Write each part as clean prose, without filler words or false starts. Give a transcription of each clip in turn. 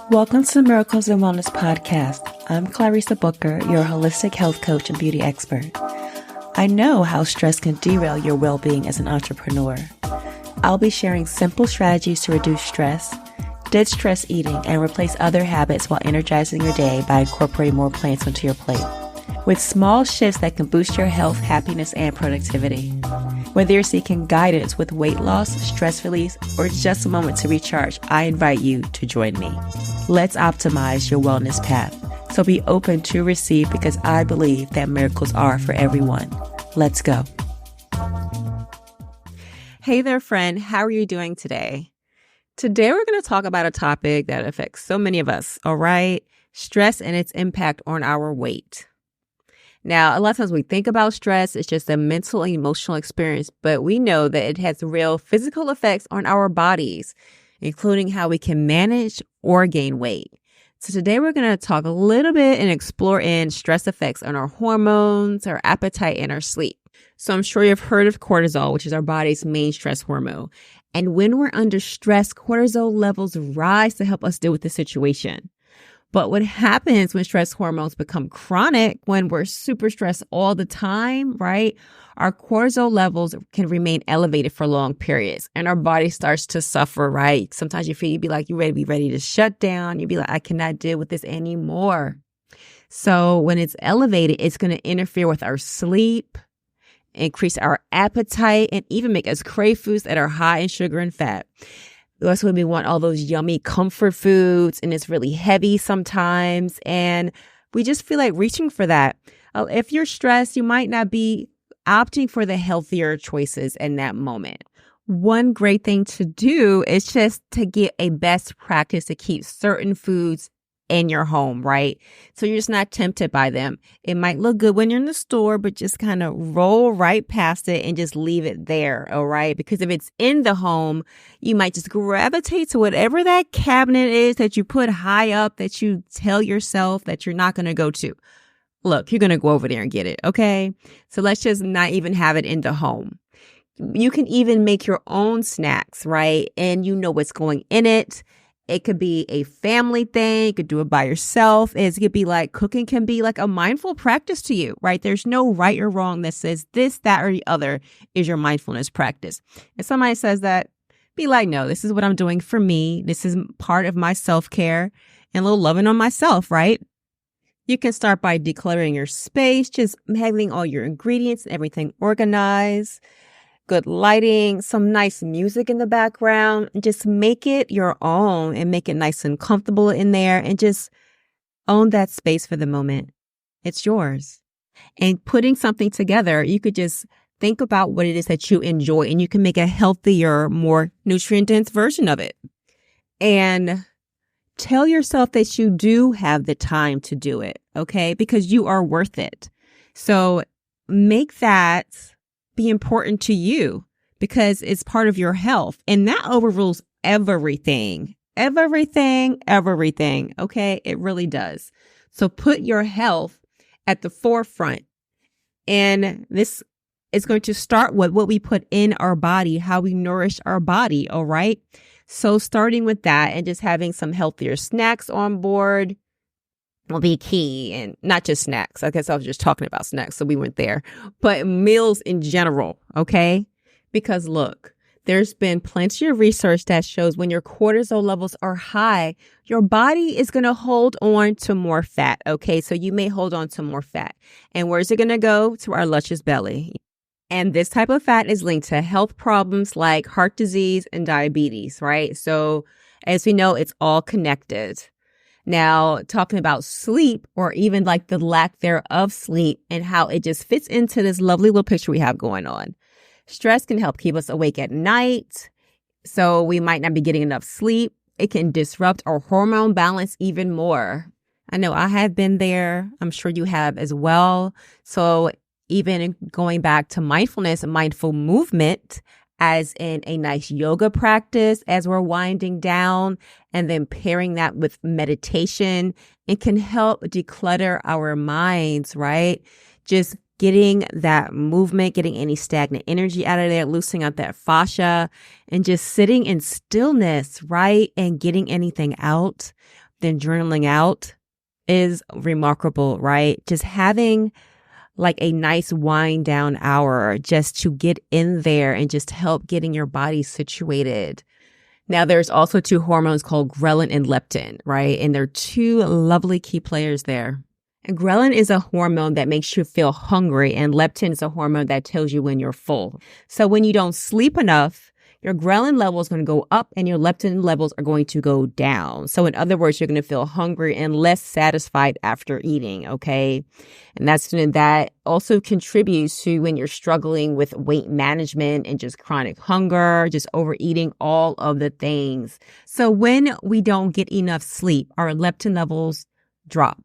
Welcome to the Miracles and Wellness Podcast. I'm Clarissa Booker, your holistic health coach and beauty expert. I know how stress can derail your well-being as an entrepreneur. I'll be sharing simple strategies to reduce stress, ditch stress eating, and replace other habits while energizing your day by incorporating more plants onto your plate. With small shifts that can boost your health, happiness, and productivity. Whether you're seeking guidance with weight loss, stress release, or just a moment to recharge, I invite you to join me. Let's optimize your wellness path. So be open to receive because I believe that miracles are for everyone. Let's go. Hey there, friend. How are you doing today? Today, we're going to talk about a topic that affects so many of us, all right? Stress and its impact on our weight. Now, a lot of times we think about stress, it's just a mental and emotional experience, but we know that it has real physical effects on our bodies, including how we can manage or gain weight. So today we're going to talk a little bit and explore in stress effects on our hormones, our appetite, and our sleep. So I'm sure you've heard of cortisol, which is our body's main stress hormone. And when we're under stress, cortisol levels rise to help us deal with the situation. But what happens when stress hormones become chronic, when we're super stressed all the time, right? Our cortisol levels can remain elevated for long periods and our body starts to suffer, right? Sometimes you feel you'd be like, you're ready to shut down. You'd be like, I cannot deal with this anymore. So when it's elevated, it's going to interfere with our sleep, increase our appetite, and even make us crave foods that are high in sugar and fat. That's when we want all those yummy comfort foods and it's really heavy sometimes. And we just feel like reaching for that. If you're stressed, you might not be opting for the healthier choices in that moment. One great thing to do is just to get a best practice to keep certain foods in your home, right? So you're just not tempted by them. It might look good when you're in the store, but just kind of roll right past it and just leave it there, all right? Because if it's in the home, you might just gravitate to whatever that cabinet is that you put high up that you tell yourself that you're not going to go to. Look, you're going to go over there and get it, okay? So let's just not even have it in the home. You can even make your own snacks, right? And you know what's going in it. It could be a family thing. You could do it by yourself. It could be like cooking can be like a mindful practice to you, right? There's no right or wrong that says this, that, or the other is your mindfulness practice. And somebody says that, be like, no, this is what I'm doing for me. This is part of my self-care and a little loving on myself, right? You can start by decluttering your space, just having all your ingredients and everything organized. Good lighting, some nice music in the background, and just make it your own and make it nice and comfortable in there and just own that space for the moment. It's yours. And putting something together, you could just think about what it is that you enjoy and you can make a healthier, more nutrient-dense version of it. And tell yourself that you do have the time to do it, okay? Because you are worth it. So make that be important to you because it's part of your health. And that overrules everything. Everything. Okay. It really does. So put your health at the forefront. And this is going to start with what we put in our body, how we nourish our body. All right. So starting with that and just having some healthier snacks on board will be key, and not just snacks. I guess I was just talking about snacks, so we went there, but meals in general, okay? Because look, there's been plenty of research that shows when your cortisol levels are high, your body is going to hold on to more fat, okay? So you may hold on to more fat. And where's it going to go? To our luscious belly. And this type of fat is linked to health problems like heart disease and diabetes, right? So as we know, it's all connected. Now, talking about sleep or even like the lack thereof sleep and how it just fits into this lovely little picture we have going on. Stress can help keep us awake at night, so we might not be getting enough sleep. It can disrupt our hormone balance even more. I know I have been there. I'm sure you have as well. So even going back to mindfulness and mindful movement, as in a nice yoga practice as we're winding down, and then pairing that with meditation, it can help declutter our minds, right? Just getting that movement, getting any stagnant energy out of there, loosening up that fascia, and just sitting in stillness, right? And getting anything out, then journaling out is remarkable, right? Just having like a nice wind down hour just to get in there and just help getting your body situated. Now, there's also two hormones called ghrelin and leptin, right? And they're two lovely key players there. And ghrelin is a hormone that makes you feel hungry, and leptin is a hormone that tells you when you're full. So when you don't sleep enough, your ghrelin level is going to go up and your leptin levels are going to go down. So in other words, you're going to feel hungry and less satisfied after eating, okay? And that also contributes to when you're struggling with weight management and just chronic hunger, just overeating, all of the things. So when we don't get enough sleep, our leptin levels drop.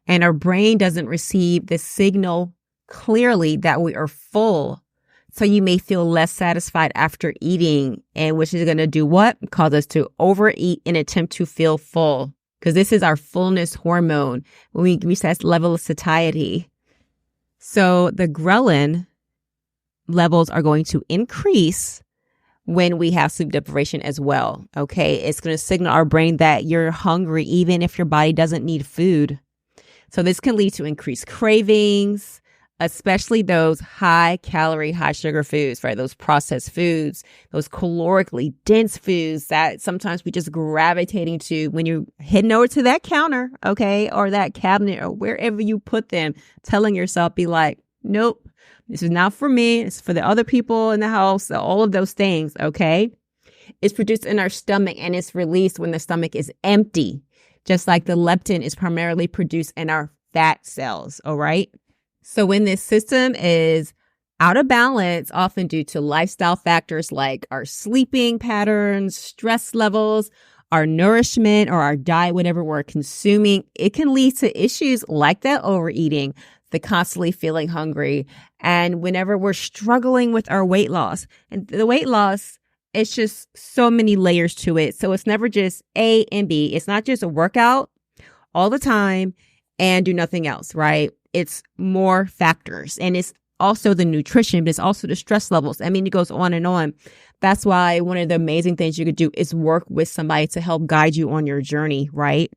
And our brain doesn't receive the signal clearly that we are full. So you may feel less satisfied after eating, and which is going to do what? Cause us to overeat in an attempt to feel full. Because this is our fullness hormone when we reach that level of satiety. So the ghrelin levels are going to increase when we have sleep deprivation as well. Okay. It's going to signal our brain that you're hungry even if your body doesn't need food. So this can lead to increased cravings, especially those high calorie, high sugar foods, right? Those processed foods, those calorically dense foods that sometimes we just gravitating to when you're heading over to that counter, okay, or that cabinet or wherever you put them, telling yourself, be like, nope, this is not for me. It's for the other people in the house, all of those things, okay? It's produced in our stomach and it's released when the stomach is empty. Just like the leptin is primarily produced in our fat cells, all right? So when this system is out of balance, often due to lifestyle factors like our sleeping patterns, stress levels, our nourishment or our diet, whatever we're consuming, it can lead to issues like that overeating, the constantly feeling hungry, and whenever we're struggling with our weight loss. And the weight loss, it's just so many layers to it. So it's never just A and B. It's not just a workout all the time and do nothing else, right? It's more factors. And it's also the nutrition, but it's also the stress levels. I mean, it goes on and on. That's why one of the amazing things you could do is work with somebody to help guide you on your journey, right?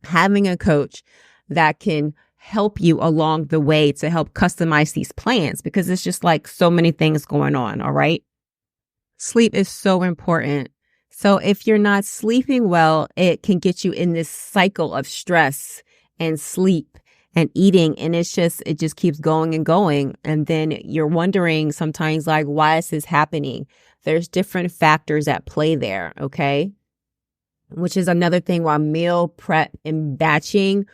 Having a coach that can help you along the way to help customize these plans, because it's just like so many things going on, all right? Sleep is so important. So if you're not sleeping well, it can get you in this cycle of stress and sleep and eating. And it just keeps going and going. And then you're wondering sometimes like, why is this happening? There's different factors at play there. Okay. Which is another thing why meal prep and batching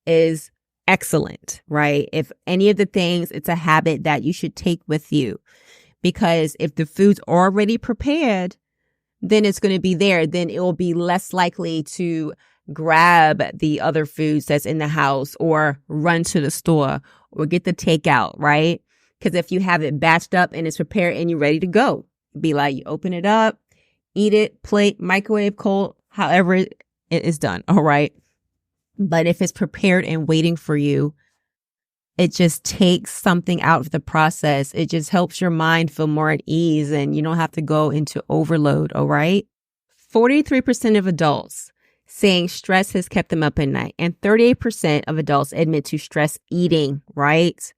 is excellent, right? If any of the things, it's a habit that you should take with you. Because if the food's already prepared, then it's going to be there. Then it will be less likely to grab the other foods that's in the house or run to the store or get the takeout, right? Because if you have it batched up and it's prepared and you're ready to go, be like, you open it up, eat it, plate, microwave, cold, however it is done, all right? But if it's prepared and waiting for you, it just takes something out of the process. It just helps your mind feel more at ease and you don't have to go into overload, all right? 43% of adults saying stress has kept them up at night, and 38% of adults admit to stress eating, right?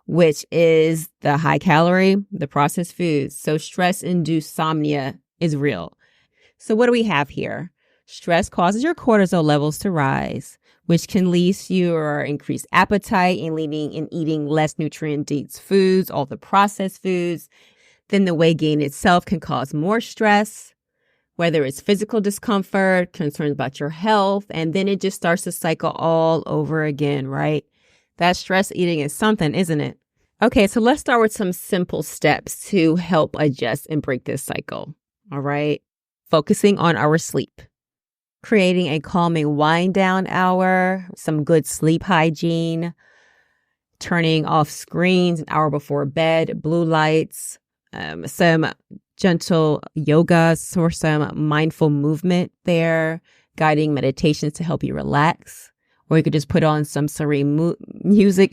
Which is the high calorie, the processed foods. So stress-induced insomnia is real. So what do we have here? Stress causes your cortisol levels to rise, which can lead to your increased appetite and leading in eating less nutrient-dense foods, all the processed foods. Then the weight gain itself can cause more stress, whether it's physical discomfort, concerns about your health, and then it just starts to cycle all over again, right? That stress eating is something, isn't it? Okay, so let's start with some simple steps to help adjust and break this cycle, all right? Focusing on our sleep. Creating a calming wind down hour, some good sleep hygiene, turning off screens an hour before bed, blue lights, some gentle yoga or some mindful movement there, guiding meditations to help you relax. Or you could just put on some serene music,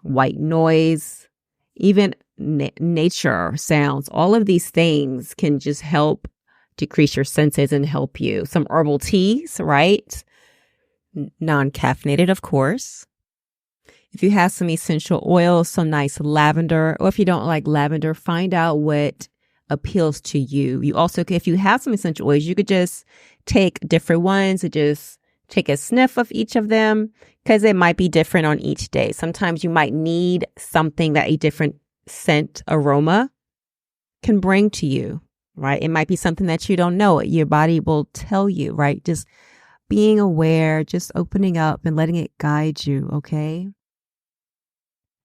white noise, even nature sounds. All of these things can just help decrease your senses and help you. Some herbal teas, right? Non-caffeinated, of course. If you have some essential oils, some nice lavender, or if you don't like lavender, find out what appeals to you. You also, if you have some essential oils, you could just take different ones and just take a sniff of each of them because it might be different on each day. Sometimes you might need something that a different scent aroma can bring to you, right? It might be something that you don't know. Your body will tell you, right? Just being aware, just opening up and letting it guide you, okay?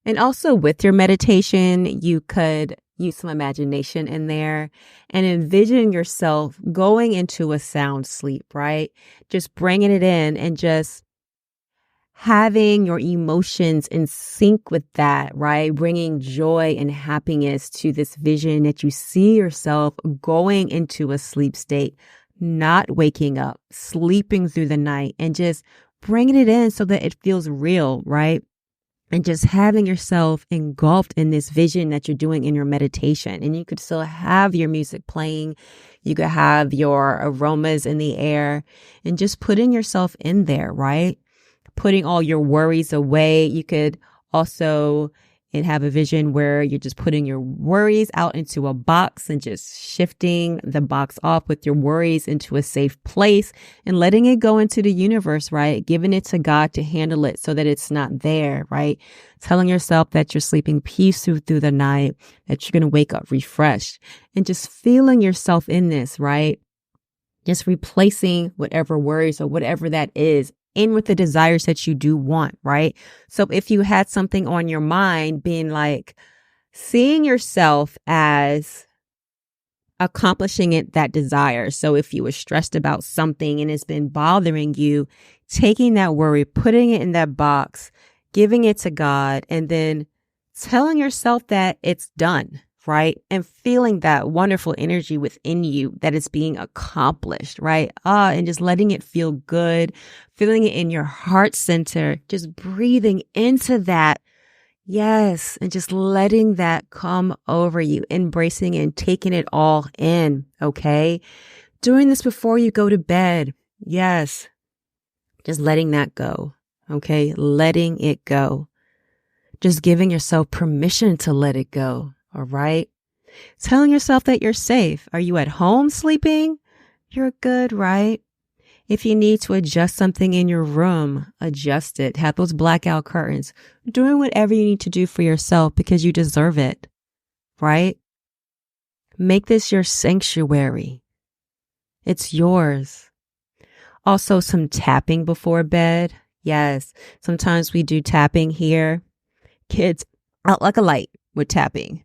And also with your meditation, you could use some imagination in there and envision yourself going into a sound sleep, right? Just bringing it in and just having your emotions in sync with that, right? Bringing joy and happiness to this vision that you see yourself going into a sleep state, not waking up, sleeping through the night, and just bringing it in so that it feels real, right? And just having yourself engulfed in this vision that you're doing in your meditation. And you could still have your music playing. You could have your aromas in the air and just putting yourself in there, right? Putting all your worries away. You could also have a vision where you're just putting your worries out into a box and just shifting the box off with your worries into a safe place and letting it go into the universe, right? Giving it to God to handle it so that it's not there, right? Telling yourself that you're sleeping peacefully through the night, that you're going to wake up refreshed and just feeling yourself in this, right? Just replacing whatever worries or whatever that is in with the desires that you do want, right? So if you had something on your mind, being like seeing yourself as accomplishing that desire. So if you were stressed about something and it's been bothering you, taking that worry, putting it in that box, giving it to God, and then telling yourself that it's done, right? And feeling that wonderful energy within you that it's being accomplished, right? And just letting it feel good, feeling it in your heart center, just breathing into that. Yes. And just letting that come over you, embracing and taking it all in. Okay. Doing this before you go to bed. Yes. Just letting that go. Okay. Letting it go. Just giving yourself permission to let it go. All right. Telling yourself that you're safe. Are you at home sleeping? You're good, right? If you need to adjust something in your room, adjust it. Have those blackout curtains. Doing whatever you need to do for yourself because you deserve it, right? Make this your sanctuary. It's yours. Also, some tapping before bed. Yes. Sometimes we do tapping here. Kids out like a light with tapping.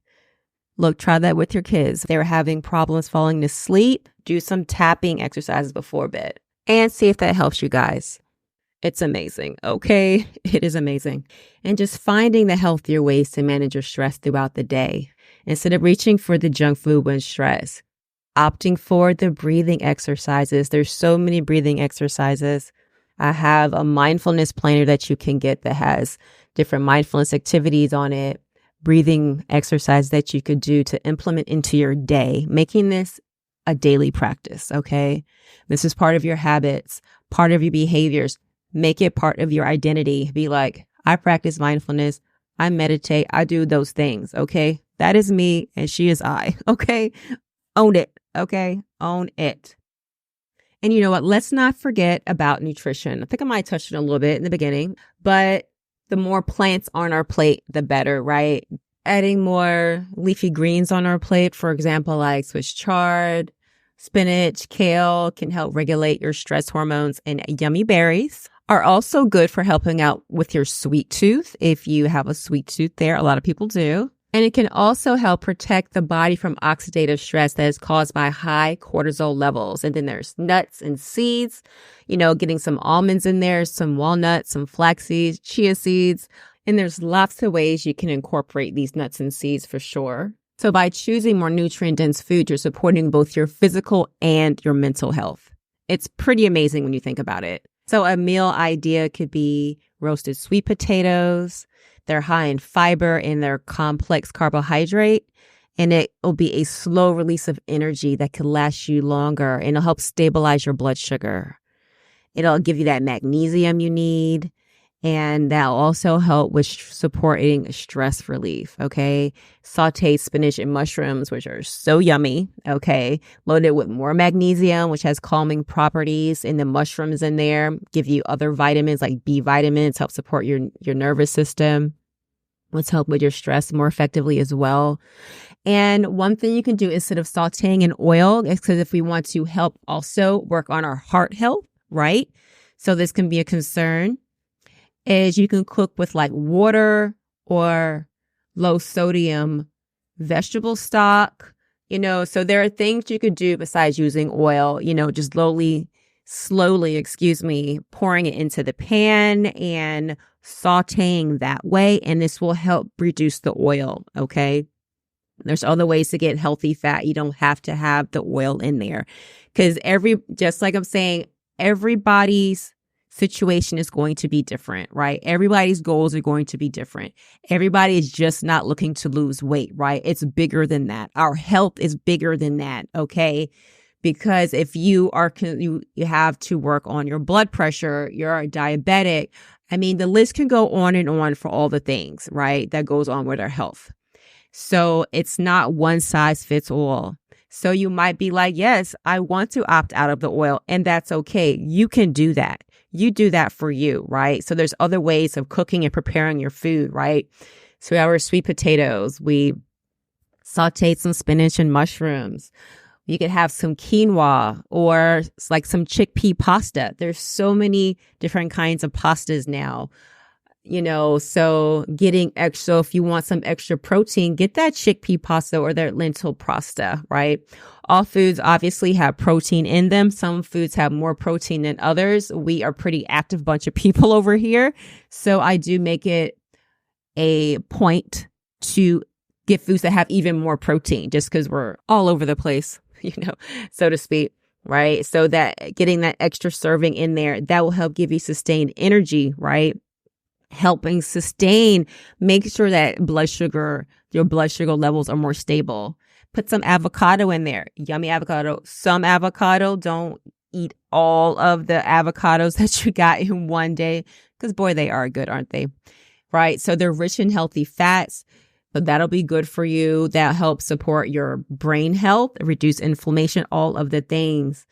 Look, try that with your kids. They're having problems falling to sleep. Do some tapping exercises before bed and see if that helps you guys. It's amazing. Okay. It is amazing. And just finding the healthier ways to manage your stress throughout the day. Instead of reaching for the junk food when stressed, opting for the breathing exercises. There's so many breathing exercises. I have a mindfulness planner that you can get that has different mindfulness activities on it. Breathing exercise that you could do to implement into your day, making this a daily practice, okay? This is part of your habits, part of your behaviors. Make it part of your identity. Be like, I practice mindfulness, I meditate, I do those things, okay? That is me and she is I, okay? Own it, okay? Own it. And you know what? Let's not forget about nutrition. I think I might touch on it a little bit in the beginning, but the more plants on our plate, the better, right? Adding more leafy greens on our plate, for example, like Swiss chard, spinach, kale can help regulate your stress hormones, and yummy berries are also good for helping out with your sweet tooth. If you have a sweet tooth there, a lot of people do. And it can also help protect the body from oxidative stress that is caused by high cortisol levels. And then there's nuts and seeds, getting some almonds in there, some walnuts, some flax seeds, chia seeds. And there's lots of ways you can incorporate these nuts and seeds for sure. So by choosing more nutrient-dense food, you're supporting both your physical and your mental health. It's pretty amazing when you think about it. So a meal idea could be roasted sweet potatoes, They're high in fiber and they're complex carbohydrate. And it will be a slow release of energy that could last you longer. And it'll help stabilize your blood sugar. It'll give you that magnesium you need. And that'll also help with supporting stress relief, okay? Sauteed spinach and mushrooms, which are so yummy, okay? Loaded with more magnesium, which has calming properties. And the mushrooms in there give you other vitamins like B vitamins, help support your nervous system. Let's help with your stress more effectively as well. And one thing you can do instead of sauteing in oil is because if we want to help also work on our heart health, right? So this can be a concern. Is you can cook with like water or low sodium vegetable stock, so there are things you could do besides using oil, just slowly, pouring it into the pan and sauteing that way. And this will help reduce the oil. Okay. There's other ways to get healthy fat. You don't have to have the oil in there because just like I'm saying, everybody's situation is going to be different, right? Everybody's goals are going to be different. Everybody is just not looking to lose weight, right? It's bigger than that. Our health is bigger than that, okay? Because if you have to work on your blood pressure, you're diabetic. I mean, the list can go on and on for all the things, right? That goes on with our health. So it's not one size fits all. So you might be like, yes, I want to opt out of the oil, and that's okay. You can do that. You do that for you, right? So there's other ways of cooking and preparing your food, right? So we have our sweet potatoes. We sauteed some spinach and mushrooms. You could have some quinoa or like some chickpea pasta. There's so many different kinds of pastas now. So getting extra, if you want some extra protein, get that chickpea pasta or that lentil pasta, right? All foods obviously have protein in them. Some foods have more protein than others. We are a pretty active bunch of people over here. So I do make it a point to get foods that have even more protein just because we're all over the place, so to speak. Right. So that getting that extra serving in there, that will help give you sustained energy, right? Helping sustain, make sure that your blood sugar levels are more stable. Put some avocado in there. Yummy avocado. Some avocado. Don't eat all of the avocados that you got in one day because, boy, they are good, aren't they? Right? So they're rich in healthy fats. So that'll be good for you. That helps support your brain health, reduce inflammation, all of the things.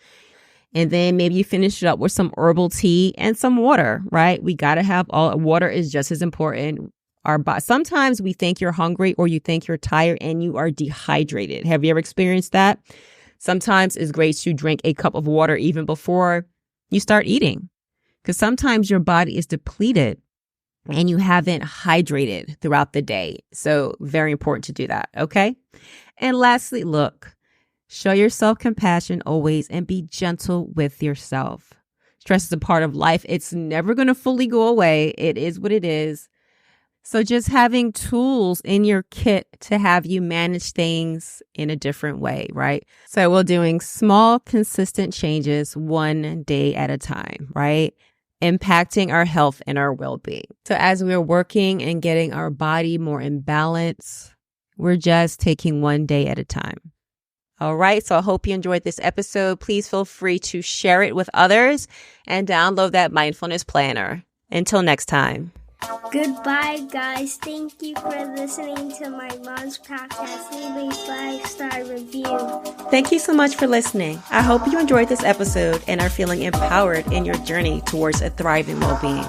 And then maybe you finish it up with some herbal tea and some water, right? We got to have water is just as important. Sometimes we think you're hungry or you think you're tired and you are dehydrated. Have you ever experienced that? Sometimes it's great to drink a cup of water even before you start eating because sometimes your body is depleted and you haven't hydrated throughout the day. So very important to do that. Okay. And lastly, show yourself compassion always and be gentle with yourself. Stress is a part of life. It's never going to fully go away. It is what it is. So just having tools in your kit to have you manage things in a different way, right? So we're doing small, consistent changes one day at a time, right? Impacting our health and our well-being. So as we're working and getting our body more in balance, we're just taking one day at a time. All right. So I hope you enjoyed this episode. Please feel free to share it with others and download that mindfulness planner. Until next time. Goodbye, guys. Thank you for listening to my mom's podcast. Leave a 5-star review. Thank you so much for listening. I hope you enjoyed this episode and are feeling empowered in your journey towards a thriving well-being.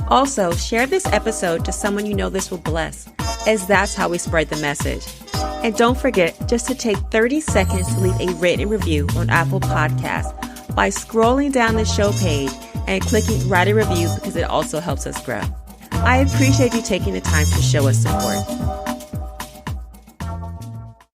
Also, share this episode to someone you know this will bless, as that's how we spread the message. And don't forget just to take 30 seconds to leave a written review on Apple Podcasts by scrolling down the show page and clicking write a review because it also helps us grow. I appreciate you taking the time to show us support.